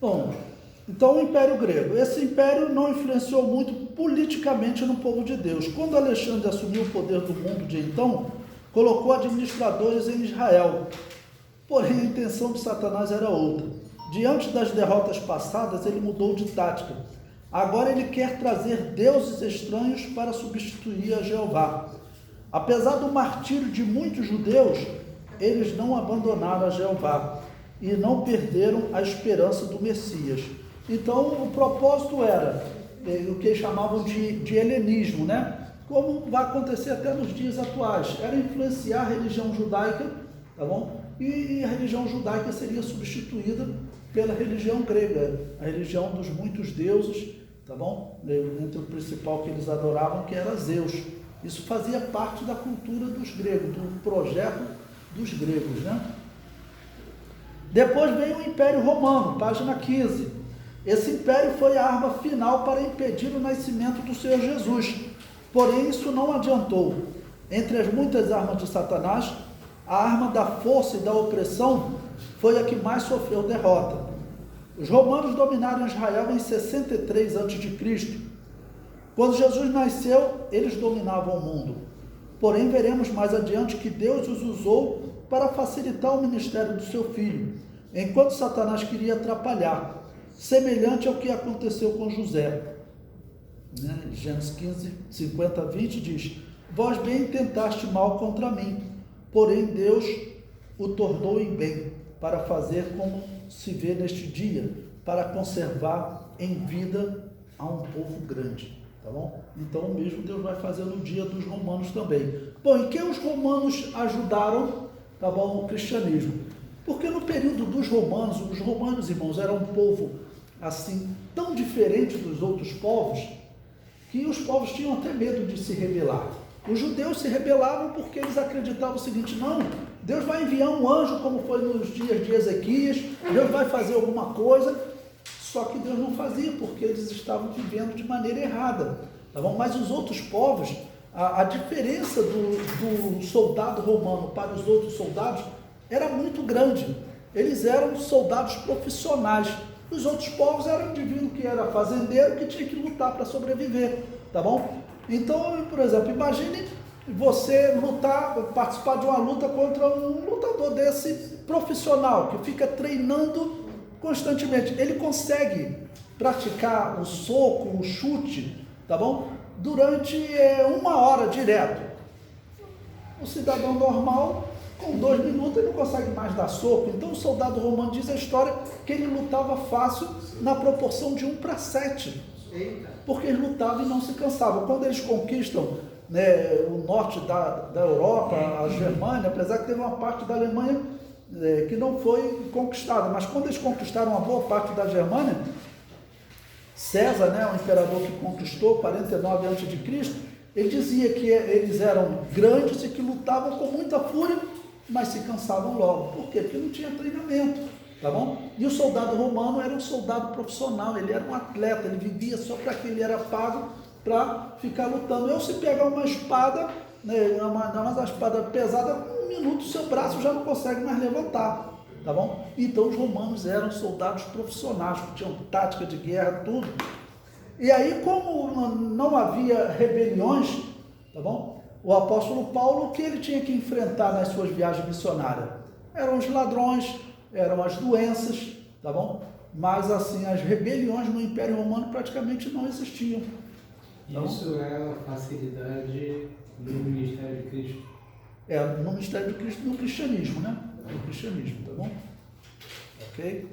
Bom, então o Império Grego. Esse império não influenciou muito politicamente no povo de Deus. Quando Alexandre assumiu o poder do mundo de então, colocou administradores em Israel. Porém, a intenção de Satanás era outra. Diante das derrotas passadas, ele mudou de tática. Agora ele quer trazer deuses estranhos para substituir a Jeová. Apesar do martírio de muitos judeus, eles não abandonaram a Jeová e não perderam a esperança do Messias. Então, o propósito era o que eles chamavam de helenismo, né? Como vai acontecer até nos dias atuais. Era influenciar a religião judaica, tá bom? E a religião judaica seria substituída pela religião grega, a religião dos muitos deuses, tá bom? Entre o principal que eles adoravam, que era Zeus. Isso fazia parte da cultura dos gregos, do projeto dos gregos, né? Depois veio o Império Romano, página 15. Esse império foi a arma final para impedir o nascimento do Senhor Jesus. Porém, isso não adiantou. Entre as muitas armas de Satanás, a arma da força e da opressão foi a que mais sofreu derrota. Os romanos dominaram Israel em 63 a.C. Quando Jesus nasceu, eles dominavam o mundo. Porém, veremos mais adiante que Deus os usou para facilitar o ministério do seu filho, enquanto Satanás queria atrapalhar, semelhante ao que aconteceu com José. Gênesis 15, 50 a 20 diz: vós bem tentaste mal contra mim, porém Deus o tornou em bem, para fazer como se vê neste dia, para conservar em vida a um povo grande. Tá bom? Então o mesmo Deus vai fazer no dia dos romanos também. Bom, e que os romanos ajudaram, tá bom, o cristianismo? Porque no período dos romanos, os romanos, irmãos, eram um povo assim, tão diferente dos outros povos, que os povos tinham até medo de se rebelar. Os judeus se rebelavam porque eles acreditavam o seguinte: não, Deus vai enviar um anjo, como foi nos dias de Ezequias, Deus vai fazer alguma coisa. Só que Deus não fazia, porque eles estavam vivendo de maneira errada, tá bom? Mas os outros povos, a diferença do soldado romano para os outros soldados era muito grande. Eles eram soldados profissionais. Os outros povos eram indivíduo que era fazendeiro, que tinha que lutar para sobreviver, tá bom? Então, por exemplo, imagine você participar de uma luta contra um lutador desse profissional, que fica treinando constantemente. Ele consegue praticar o soco, o chute, tá bom? Durante 1 hora direto. O cidadão normal, com 2 minutos, ele não consegue mais dar soco. Então o soldado romano, diz a história, que ele lutava fácil na proporção de 1 para 7. Porque eles lutavam e não se cansavam. Quando eles conquistam, né, o norte da Europa, a Germânia, apesar que teve uma parte da Alemanha que não foi conquistada, mas quando eles conquistaram uma boa parte da Germânia, César, né, o imperador que conquistou 49 a.C., ele dizia que eles eram grandes e que lutavam com muita fúria, mas se cansavam logo. Por quê? Porque não tinha treinamento, tá bom? E o soldado romano era um soldado profissional, ele era um atleta, ele vivia só para que ele era pago para ficar lutando. Eu, se pegar uma espada, né, uma espada pesada, 1 minuto seu braço já não consegue mais levantar, tá bom? Então os romanos eram soldados profissionais, que tinham tática de guerra, tudo. E aí, como não havia rebeliões, tá bom? O apóstolo Paulo, o que ele tinha que enfrentar nas suas viagens missionárias? Eram os ladrões, eram as doenças, tá bom? Mas assim, as rebeliões no Império Romano praticamente não existiam. Isso é a facilidade no ministério de Cristo. No ministério de Cristo, no cristianismo, né? No cristianismo, tá bom? Ok?